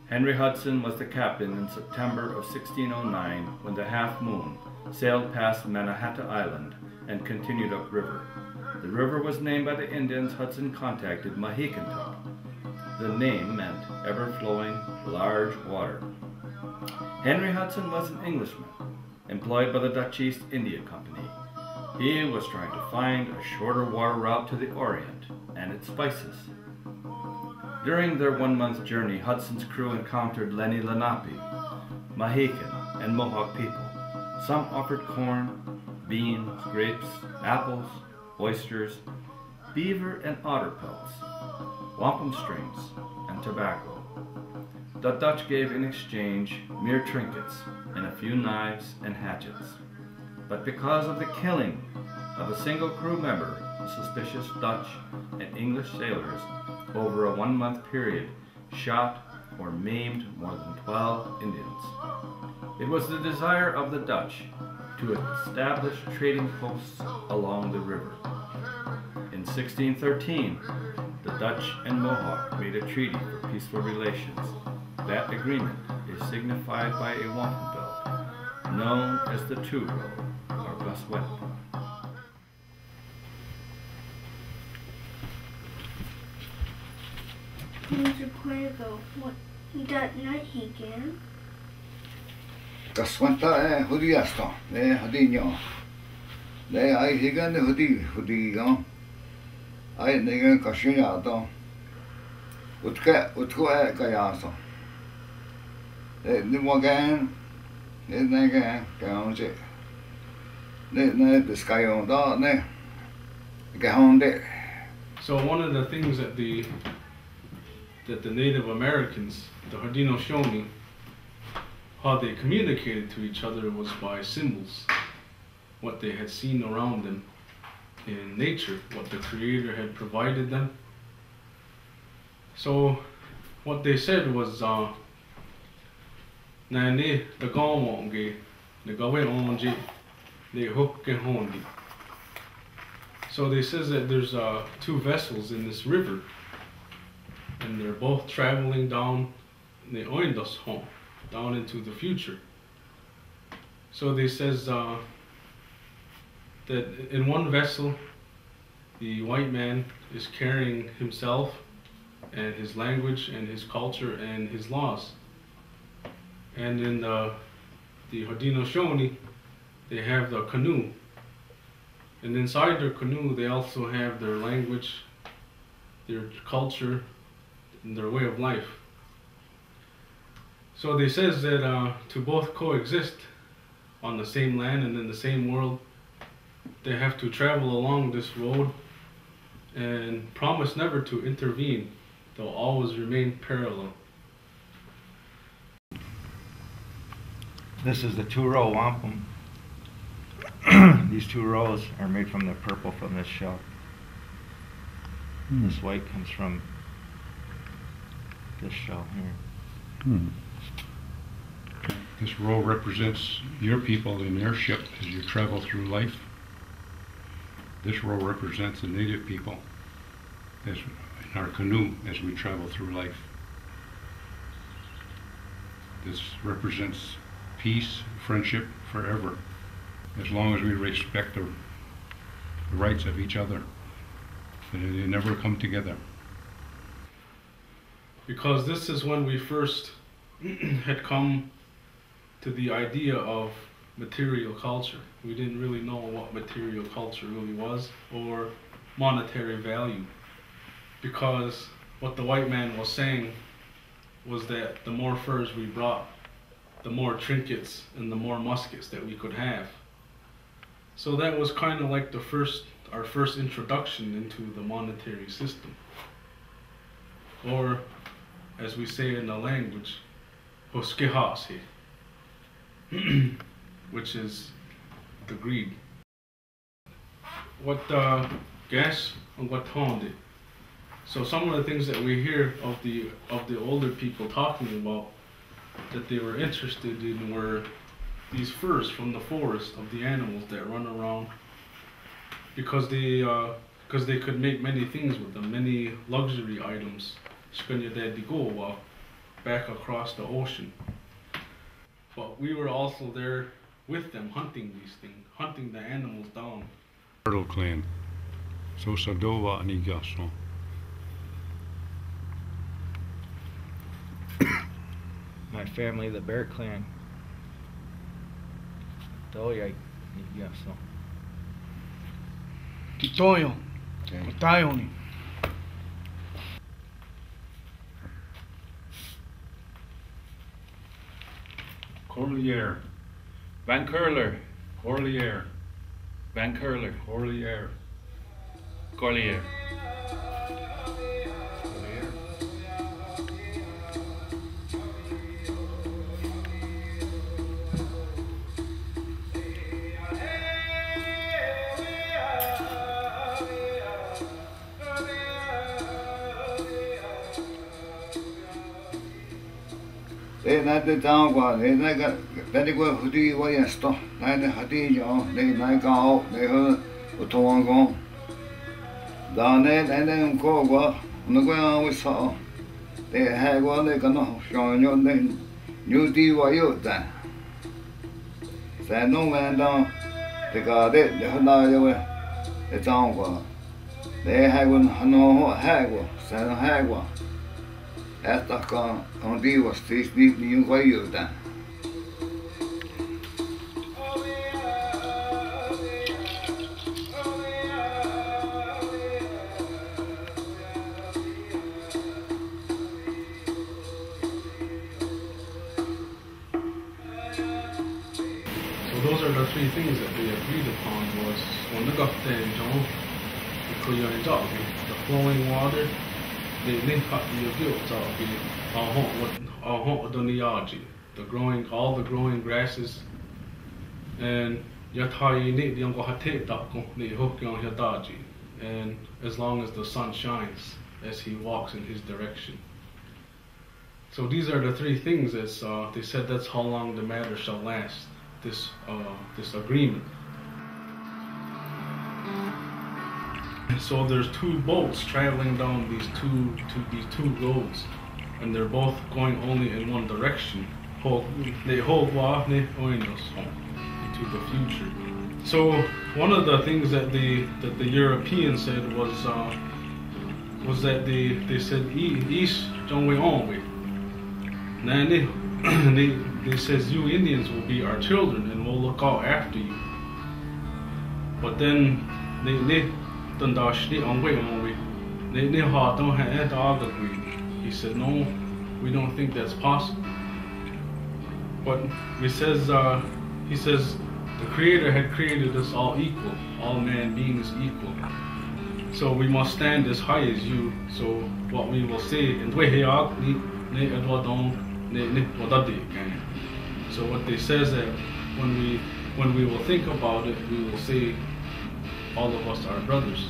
Henry Hudson was the captain in September of 1609 when the Half Moon sailed past Manhattan Island and continued upriver. The river was named by the Indians Hudson contacted Mahicantuck. The name meant ever-flowing, large water. Henry Hudson was an Englishman, employed by the Dutch East India Company. He was trying to find a shorter water route to the Orient and its spices. During their one-month journey, Hudson's crew encountered Lenni Lenape, Mohican, and Mohawk people. Some offered corn, beans, grapes, apples, oysters, beaver and otter pelts, wampum strings, and tobacco. The Dutch gave in exchange mere trinkets and a few knives and hatchets. But because of the killing of a single crew member, the suspicious Dutch and English sailors over a one-month period shot or maimed more than 12 Indians. It was the desire of the Dutch to establish trading posts along the river. In 1613, the Dutch and Mohawk made a treaty for peaceful relations. That agreement is signified by a wampum belt, known as the Two Row or Wampum. Mr. Quavo, what that night he came? Kaswanta Hudiasta, Hadino. They I higan the Hudigan. I nigga Kashinato. Utko Kayaso. They Nimogan, they nigga, Gaunje. They the sky on that, Gahonde. So one of the things that the Native Americans, the Haudenosaunee, how they communicated to each other was by symbols, what they had seen around them in nature, what the Creator had provided them. So what they said was, Nane the Gawonge, the Gawe Onje, the Hokke Hondi. So they says that there's two vessels in this river, and they're both traveling down the Haudenosaunee, down into the future. So they says that in one vessel, the white man is carrying himself and his language and his culture and his laws. And in the Haudenosaunee, they have the canoe. And inside their canoe, they also have their language, their culture, and their way of life. So they says that to both coexist on the same land and in the same world, they have to travel along this road and promise never to intervene. They'll always remain parallel. This is the Two Row Wampum. These two rows are made from the purple from this shell. This white comes from this shell here. This row represents your people in their ship as you travel through life. This row represents the native people as in our canoe as we travel through life. This represents peace, friendship forever, as long as we respect the rights of each other. But they never come together. Because this is when we first had come to the idea of material culture. We didn't really know what material culture really was or monetary value. Because what the white man was saying was that the more furs we brought, the more trinkets and the more muskets that we could have. So that was kind of like our first introduction into the monetary system. Or, as we say in the language, hoskehase, which is the greed. What gas and what honde. So some of the things that we hear of the older people talking about that they were interested in were these furs from the forest of the animals that run around, because they could make many things with them, many luxury items. back across the ocean. But we were also there with them, hunting these things, hunting the animals down. Turtle clan. So Sadova and Igaso. My family, the Bear Clan. Doya, yeah, so. Titoyo, Otayoni. Corlier. Van Curler, Corlier. Van Curler, Corlier. Corlier. They not the town qua they not got that go who do you want stop not the hati jo they not go they heard to one go down there and then go qua no go we saw they had one they gonna show you then you do what you that no man down they got it they not you the town qua they had one no had one san had one esta con Dios tis ni un guayuta. So those are the three things that they agreed upon was when they got there, the flowing water, the growing, all the growing grasses, and and as long as the sun shines as he walks in his direction. So these are the three things as they said that's how long the matter shall last, this agreement. So there's two boats traveling down these two roads, and they're both going only in one direction. They hold into the future. So one of the things that the Europeans said was that they said east don't we only. They says you Indians will be our children and we'll look out after you. But then he said, no, we don't think that's possible. But he says the Creator had created us all equal, all man beings equal. So we must stand as high as you. So what we will say, so what they says that when we will think about it, we will say all of us are brothers.